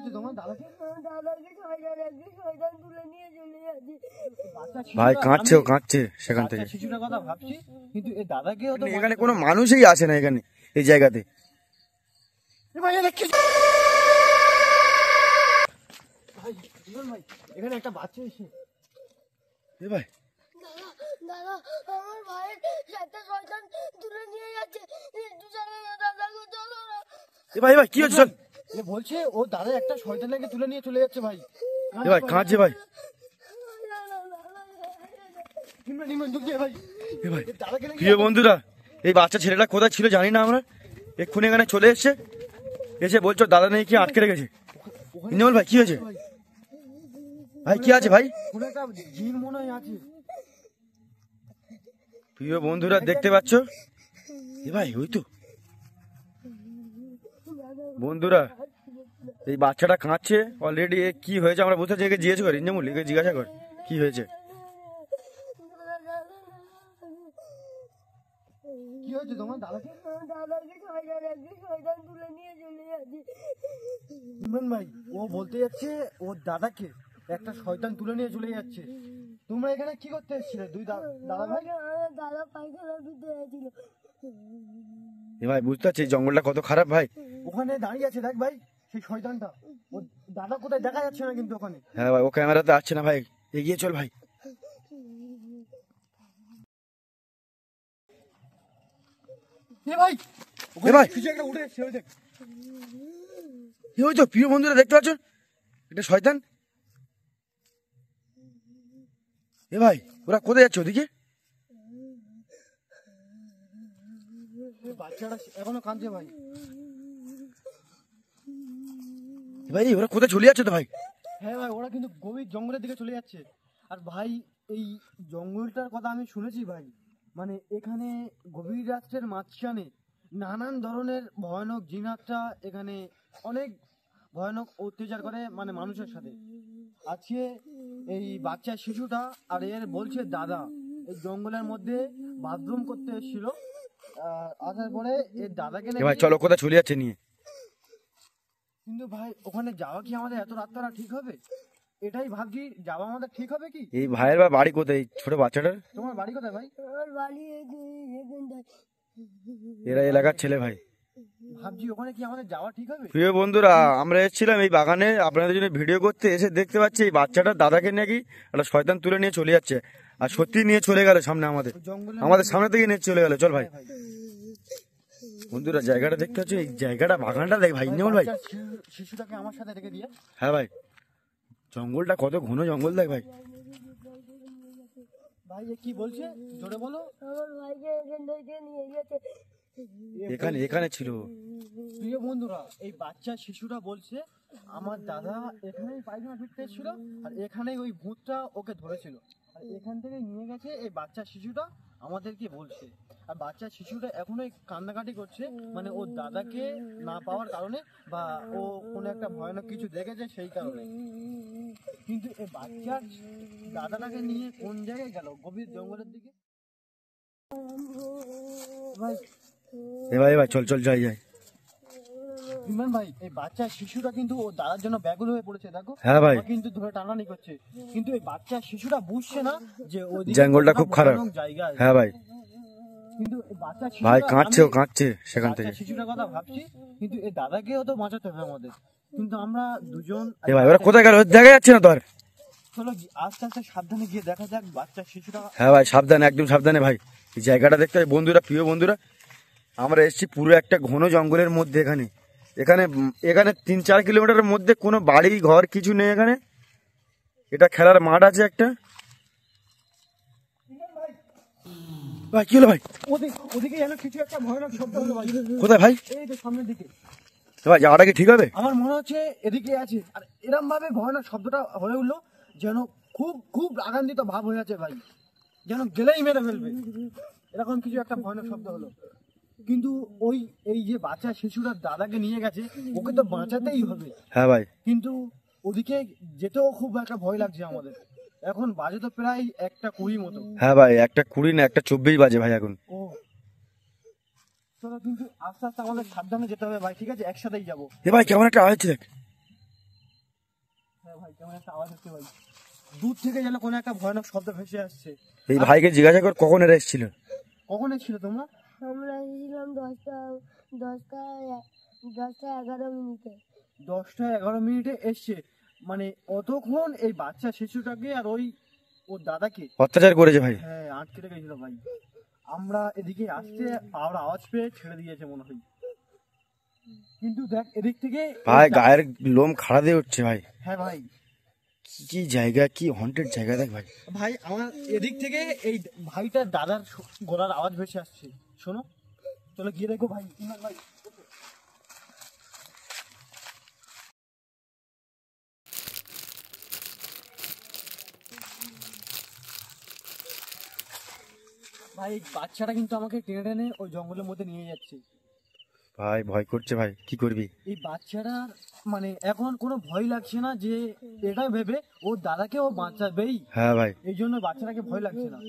হচ্ছে তোমার দাদাকে? ভাই কাঁদছে, ও কাঁদছে সেখান থেকে। শিশুটার কথা ভাবছি, কিন্তু এই দাদাকে এখানে কোনো মানুষই আছে না এখানে এই জায়গাতে। এখানে একটা বাচ্চা এসে ভাই দাদা আমার ভাইয়ের একটা শয়তান তুলে নিয়ে যাচ্ছে, দাদা গো চলো না। ভাই ভাই কি হচ্ছে? বলছে ও দাদা একটা শয়তানকে তুলে নিয়ে চলে যাচ্ছে ভাই। ভাই কাঁদছে ভাই। প্রিয় বন্ধুরা, এই বাচ্চা ছেলেটা কোথায় ছিল জানি না আমরা, এক্ষুনি এখানে চলে এসছে, এসে বলছো দাদা নেই কি আটকে রেখেছে। ইনজামুল ভাই কি হয়েছে? ভাই কি আছে ভাই? প্রিয় বন্ধুরা দেখতে পাচ্ছ ভাই, ওই তো বন্ধুরা এই বাচ্চাটা কাঁদছে অলরেডি। কি হয়েছে আমরা বুঝতে চাই, জিজ্ঞেস করি ইনজামুল, একে জিজ্ঞাসা কর কি হয়েছে। কি হয়েছে তোমার দাদাকে? শয়তান তুলে নিয়ে চলে যাচ্ছে। ইমরান ভাই ও বলতে যাচ্ছে ওর দাদাকে একটা শয়তান তুলে নিয়ে চলে যাচ্ছে। তোমরা এখানে কি করতে এসেছিলে দুই দাদা ভাই? দাদা পায়খানা ধুতে গেছিল। ভাই বুঝতে পারছি জঙ্গলটা কত খারাপ ভাই। ওখানে দাঁড়িয়ে আছে দেখ ভাই সেই শয়তানটা, ও দাদা কোথায় দেখা যাচ্ছে না কিন্তু ওখানে। হ্যাঁ ভাই ও ক্যামেরাতে আসছে না ভাই, এগিয়ে চল ভাই। ভাই ভাই কিছু একটা উঠে এসছে, ওই দেখ। ওই তো প্রিয় বন্ধুরা দেখতে পাচ্ছ এটা শয়তান। ভাই ওরা কোথায় যাচ্ছে ওদিকে? বাচ্চাটা এখনো কাঁদছে ভাই। ভাই ওরা কোথায় চলে যাচ্ছে তো ভাই? হ্যাঁ ভাই ওরা কিন্তু গভীর জঙ্গলের দিকে চলে যাচ্ছে। আর ভাই এই জঙ্গলটার কথা আমি শুনেছি ভাই, মানে এখানে গভীর রাত্রের মাঝখানে নানান ধরনের ভয়ানক জিনাতটা এখানে অনেক ভয়ানক অত্যাচার করে মানে মানুষের সাথে। আজকে এই বাচ্চা শিশুটা আর এর বলছে দাদা এই জঙ্গলের মধ্যে বাথরুম করতে এসেছিল, আসার পরে এর দাদাকে ভাই চলো কোথায় চলে যাচ্ছে নিয়ে। কিন্তু ভাই ওখানে যাওয়া কি আমাদের এত রাত্রা ঠিক হবে? এটাই ভাবছি, যাওয়া আমাদের ঠিক হবে কি? এই ভাইয়ের বা বাড়ি কোথায় ছোট বাচ্চাটার? তোমার বাড়ি কোথায় ভাই? আমার বাড়ি এখানটায়। এরা এলাকার ছেলে ভাই। ভাবছি ওখানে কি আমাদের যাওয়া ঠিক হবে? প্রিয় বন্ধুরা আমরা এসেছিলাম এই বাগানে আপনাদের জন্য ভিডিও করতে, এসে দেখতে পাচ্ছি এই বাচ্চাটা দাদাকে নাকি একটা শয়তান তুলে নিয়ে চলে যাচ্ছে। আর সত্যি নিয়ে চলে গেল সামনে আমাদের সামনে থেকে নিয়ে চলে গেল। চল ভাই বন্ধুরা জায়গাটা দেখতে পাচ্ছ, এই জায়গাটা বাগানটা দেখ ভাই। ইনজামুল ভাই শিশুটাকে আমার সাথে রেখে দিয়ে। হ্যাঁ ভাই জঙ্গলটা কত ঘন জঙ্গল দেখ ভাই। ভাই কি বলছে জোরে বলো। আমার ভাইকে এখান থেকে নিয়ে গেছে। এখানে ছিল। প্রিয় বন্ধুরা এই বাচ্চা শিশুটা বলছে আমার দাদা এখানেই পায়খানা ঢুকতে এসেছিল আর এখানেই ওই ভূতটা ওকে ধরেছিল, আর এখান থেকে নিয়ে গেছে এই বাচ্চা শিশুটা আমাদেরকে বলছে। আর বাচ্চা শিশুটা এখনোই কান্নাকাটি করছে, মানে ওর দাদাকে না পাওয়ার কারণে বা ও কোনো একটা ভয়ানক কিছু দেখেছে সেই কারণে। কিন্তু এই বাচ্চার দাদাটাকে নিয়ে কোন জায়গায় গেল? গভীর জঙ্গলের দিকে। ভাই ভাই চল চল যাই যাই। ইমরান ভাই এই বাচ্চা শিশুটা কিন্তু ও দাদার জন্য ব্যাকুল হয়ে পড়েছে দেখো। হ্যাঁ ভাই কিন্তু ধরে টানানি করছে, কিন্তু এই বাচ্চা শিশুটা বুঝছে না যে ওই জঙ্গলটা খুব খারাপ জায়গা। হ্যাঁ ভাই কিন্তু এই বাচ্চা ভাই কাঁদছে, ও কাঁদছে সেখান থেকে। শিশুটার কথা ভাবছি, কিন্তু এই দাদাকেও তো বাঁচাতে হবে আমাদের। কিন্তু আমরা দুজন ভাই ওরা কোথায় গেল দেখা যাচ্ছে না তো আর। চলো আস্তে আস্তে সাবধানে গিয়ে দেখা যাক বাচ্চা শিশুটা। হ্যাঁ ভাই সাবধানে, একদম সাবধানে ভাই। এই জায়গাটা দেখতে বন্ধুরা, প্রিয় বন্ধুরা আমরা এসেছি পুরো একটা ঘন জঙ্গলের মধ্যে। এখানে এখানে এখানে 3-4 কিলোমিটারের মধ্যে কোনো বাড়ি ঘর কিছু নেই এখানে। এটা খেলার মাঠ আছে একটা। ভাই কি হলো ভাই? ওদিকে যেন কিছু একটা ভয়ানক শব্দ হলো ভাই। কোথায় ভাই? এই তো সামনের দিকে। ভাই যাওয়াটা কি ঠিক হবে? আমার মনে হচ্ছে এদিকে আছে। আর এরম ভাবে ভয়ানক শব্দটা হয়ে উঠলো যেন খুব খুব রাগান্বিত ভাব হয়ে আছে ভাই, যেন গেলেই মেরে ফেলবে, এরকম কিছু একটা ভয়ানক শব্দ হলো। কিন্তু ওই এই যে বাচ্চা শিশুরা দাদাকে নিয়ে গেছে, ওকে তো বাঁচাতেই হবে। হ্যাঁ ভাই কিন্তু ওদিকে যেতেও খুব একটা ভয় লাগছে আমাদের। এখন বাজে তো প্রায় 1:20 মতো। হ্যাঁ ভাই 1:20 না 1:24 বাজে ভাই এখন। ও চলো কিন্তু আস্তে আস্তে আমাদের সাবধানে যেতে হবে ভাই, ঠিক আছে? একসাথেই যাবো। ভাই কেমন একটা আওয়াজ দেখ। ভাই কেমন একটা আওয়াজ হচ্ছে ভাই, দূর থেকে যেন কোনো একটা ভয়ানক শব্দ ভেসে আসছে। এই ভাইকে জিজ্ঞাসা কর কখন এরা এসেছিল। কখন এসেছিল তোমরা? আমরা এসেছিলাম 10টা 11 মিনিটে। 10টা 11 মিনিটে এসছে, মানে অতক্ষণ এই বাচ্চা শিশুটাকে আর ওর দাদাকে অত্যাচার করেছে ভাই। হ্যাঁ আটকে রেখেছিল ভাই। আমরা এদিকে আসতে আমরা আওয়াজ পেয়ে ছেড়ে দিয়েছে মনে হয়, কিন্তু দেখ এদিক থেকে ভাই গায়ের লোম খাড়া দিয়ে উঠছে ভাই। হ্যাঁ ভাই, কি জায়গা, কি হন্টেড জায়গা দেখ ভাই। ভাই আমার এদিক থেকে এই ভাইটার দাদার গলার আওয়াজ ভেসে আসছে, শোনো চলো গিয়ে দেখো ভাই। ইমরান ভাই ভাই বাচ্চাটা কিন্তু আমাকে টেনে টেনে ওই জঙ্গলের মধ্যে নিয়ে যাচ্ছে। ভাই ভয় করছে ভাই, কি করবি। এই বাচ্চাটার মানে এখন কোনো ভয় লাগছে না যে এটা ভেবে ওর দাদাকে ও বাঁচাবেই, হ্যাঁ ভাই। এই জন্য বাচ্চাটাকে ভয় লাগছে না।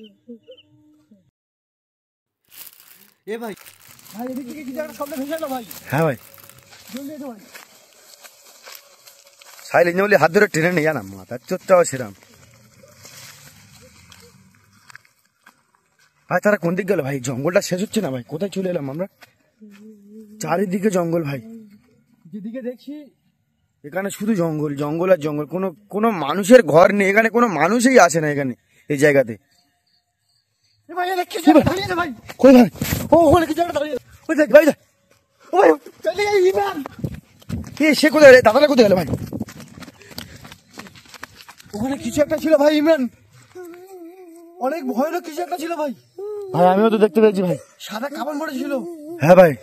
এ ভাই, ভাই এদিক থেকে কিছু একটা শব্দ ভেসে এলো ভাই, হ্যাঁ ভাই, জলদি এসো ভাই। সাইলেন বলে হাত ধরে টেনে নিয়ে জানা মাথার চোরটাও সেরাম। ভাই তারা কোন দিক গেল ভাই, জঙ্গলটা শেষ হচ্ছে না ভাই, কোথায় চলে এলাম আমরা। চারিদিকে জঙ্গল ভাই, যেদিকে দেখছি এখানে শুধু জঙ্গল জঙ্গল আর জঙ্গল, কোনো মানুষের ঘর নেই এখানে, কোনো মানুষই আসে না এখানে এই জায়গাতে। এ ভাই এদিকে কিছু একটা দাঁড়িয়ে আছে ভাই, কই ভাই, ও ওখানে কিছু একটা দাঁড়িয়ে আছে। ওই দেখ ভাই, দেখ। ও ভাই চলে যাই ইমরান, এ সে কোথায় রে, দাদাটা কোথায় গেল ভাই। ওখানে কিছু একটা ছিল ভাই ইমরান, অনেক ভয়ানক কিছু একটা ছিল ভাই, ভাই আমিও তো দেখতে পেয়েছি ভাই। সাদা কাপড় পরে ছিল। হ্যাঁ ভাই,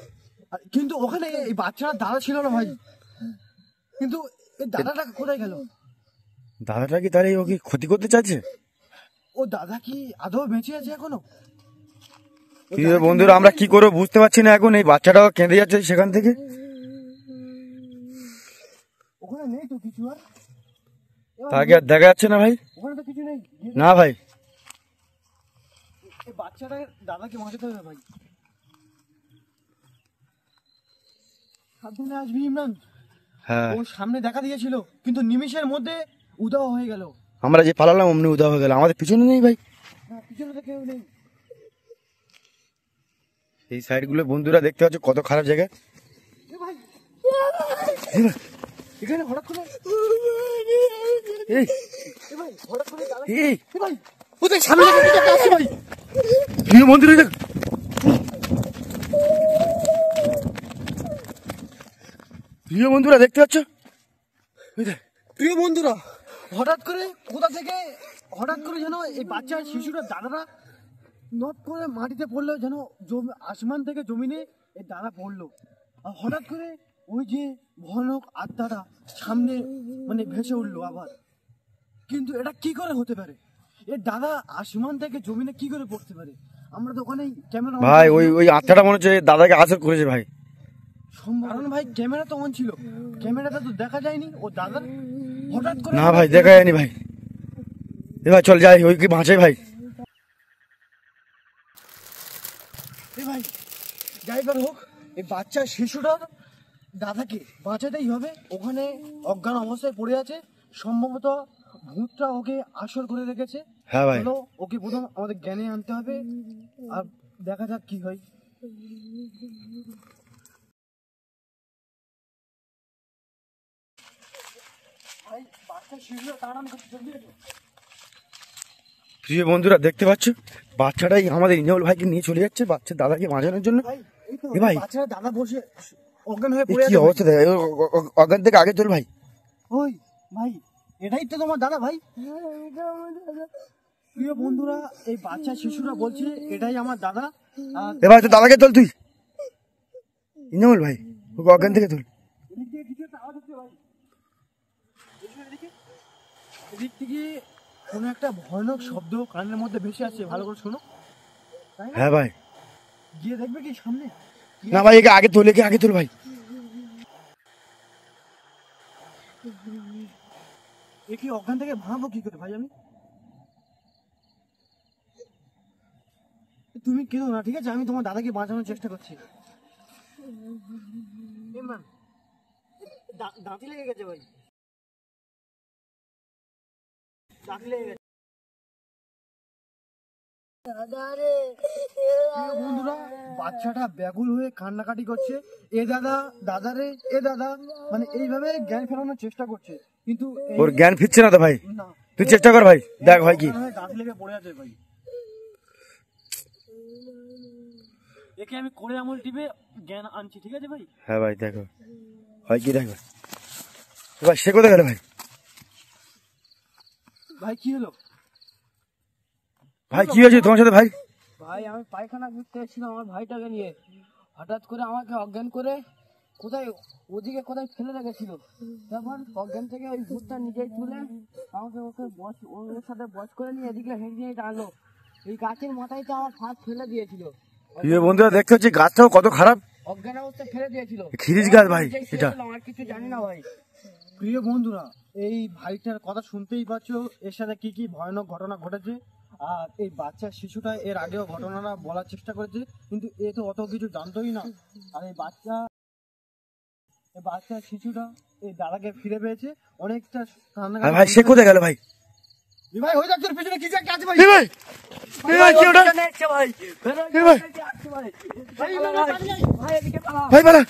কিন্তু ওখানে এই বাচ্চাটার দাদা ছিল না ভাই, কিন্তু এই দাদাটা কোথায় গেল? দাদাটা কি তাহলে ও কি ক্ষতি করতে চাচ্ছে। ও দাদা কি আদৌ বেঁচে আছে এখনো? কি রে বন্ধুরা, আমরা কি করবো বুঝতে পারছি না এখন, এই বাচ্চাটাও কেঁদে যাচ্ছে সেখান থেকে। ওখানে নেই তো কিছু আর, তাকে আর দেখা যাচ্ছে না ভাই। ওখানে তো কিছু নেই। না ভাই, এই বাচ্চাটা দাদাকে বাঁচাতে হবে ভাই, সাবধানে আসবি ইমরান। হ্যাঁ ও সামনে দেখা দিয়েছিল কিন্তু নিমিষের মধ্যে উধাও হয়ে গেল। আমরা যে পালালাম অমনি উদা হয়ে গেল, আমাদের পিছনে নেই ভাই। না পিছনে তো কেউ নেই। এই সাইড গুলো বন্ধুরা দেখতে পাচ্ছ কত খারাপ জায়গা। এ ভাই, এখানে হঠাৎ করে এই এ ভাই হঠাৎ করে দাদা, এই এ ভাই ওদের সামনে থেকে কিছু একটা আসছে ভাই। প্রিয় বন্ধুরা দেখ, প্রিয় বন্ধুরা দেখতে পাচ্ছ, এই দেখ। প্রিয় বন্ধুরা হঠাৎ করে কোথা থেকে হঠাৎ করে যেন এই বাচ্চা শিশুরা দাদারা নট করে মাটিতে পড়লো, যেন আসমান থেকে জমিনে এই দাদা পড়লো, আর হঠাৎ করে ওই যে ভয়ানক আত্মাটা সামনে মানে ভেসে উঠলো আবার। কিন্তু এটা কি করে হতে পারে, এ দাদা আসমান থেকে জমিনে কি করে পড়তে পারে? আমরা তো ওখানেই ক্যামেরা ভাই ওই ওই আত্মাটা মনে হচ্ছে দাদাকে আসর করেছে ভাই। কারণ ভাই ক্যামেরা তো অন ছিল, ক্যামেরাটা তো দেখা যায়নি ও দাদা হঠাৎ করে। না ভাই দেখা যায়নি ভাই, এবার চল যাই ওই কি বাঁচাই ভাই। এ ভাই যাইবার হোক, এই বাচ্চা শিশুটার দাদাকে বাঁচাতেই হবে। ওখানে অজ্ঞান অবস্থায় পড়ে আছে, সম্ভবত ভূতটা ওকে আসর করে রেখেছে। হ্যাঁ ভাই, চলো ওকে প্রথম আমাদের জ্ঞানে আনতে হবে, আর দেখা যাক কি হয়। ভাই বাচ্চা শিশুরা তাড়ানো করতে জলদি এসো। প্রিয় বন্ধুরা দেখতে পাচ্ছ বাচ্চাটাই আমাদের ইঞ্জামুল ভাইকে নিয়ে চলে যাচ্ছে বাচ্চার দাদাকে বাঁচানোর জন্য। ভাই এই তো এ ভাই, বাচ্চারা দাদা বসে অজ্ঞান হয়ে এ পড়ে কি আছে। অবস্থা দেখ, অজ্ঞান থেকে আগে চল ভাই। ওই ভাই এটাই তো তোমার দাদা ভাই। প্রিয় বন্ধুরা এই বাচ্চা শিশুরা বলছে এটাই আমার দাদা। আর এবার তো দাদাকে তোল তুই, ইঞ্জামুল ভাই ওকে অজ্ঞান থেকে তোল। এদিক থেকে কিছু একটা আওয়াজ হচ্ছে ভাই, এদিক থেকে কোনো একটা ভয়ানক শব্দ কানের মধ্যে ভেসে আসছে, ভালো করে শোনো। তাই না? হ্যাঁ ভাই, গিয়ে দেখবে কি সামনে না ভাই একে আগে তোল, একে আগে তোল ভাই। এ কি অজ্ঞান থেকে ভাঙবো কি করে ভাই আমি? তুমি কেঁদো না ঠিক আছে, আমি তোমার দাদাকে বাঁচানোর চেষ্টা করছি। দাঁতি লেগে গেছে ভাই। দাদা রে বন্ধুরা বাচ্চাটা ব্যাকুল হয়ে কান্নাকাটি করছে, এ দাদা, দাদা রে, এ দাদা, মানে এইভাবে জ্ঞান ফেরানোর চেষ্টা করছে, কিন্তু ওর জ্ঞান ফিরছে না তো ভাই, না, তুই চেষ্টা কর ভাই, দেখ ভাই কি। গাছ লেগে পড়ে আছে ভাই। একে আমি করে আমল টিপে জ্ঞান আনছি, ঠিক আছে ভাই? হ্যাঁ ভাই দেখো হয় কি, দেখো ভাই সে কোথায় গেল ভাই? ভাই কি হলো? ভাই কি হয়েছে তোমার সাথে ভাই? ভাই আমি পায়খানা ঘুরতে এসেছিলাম আমার ভাইটাকে নিয়ে, হঠাৎ করে আমাকে অজ্ঞান করে কোথায় ওদিকে কোথায় ফেলে রেখেছিল, তারপর অজ্ঞান থেকে ওই ভূতটা নিজেই তুলে আমাকে ওকে বস ওর সাথে বস করে নিয়ে এদিকে হেঁটে নিয়ে টানলো, এই গাছের মাথায় তো আমার ফাঁস ফেলে দিয়েছিল, প্রিয় বন্ধুরা দেখতে হচ্ছে গাছটাও কত খারাপ, অজ্ঞান অবস্থায় ফেলে দিয়েছিল, খিরিজ গাছ ভাই এটা। আর কিছু জানি না ভাই। প্রিয় বন্ধুরা এই ভাইটার কথা শুনতেই পাচ্ছ, এর সাথে কি কি ভয়ানক ঘটনা ঘটেছে, আর এই বাচ্চা শিশুটা এর আগেও ঘটনাটা বলার চেষ্টা করেছে, কিন্তু এ তো অত কিছু জানতোই না। আর এই বাচ্চা শিশুটা এই দাদাকে ফিরে পেয়েছে, অনেকটা আর ভাই সে কোথায় গেল ভাই? ভাই হয়ে যাচ্ছে পিছনে কি একটা আছে ভাই, এ ভাই, এ ভাই কি ওটা? ভাই এ ভাই, ভাই পালা।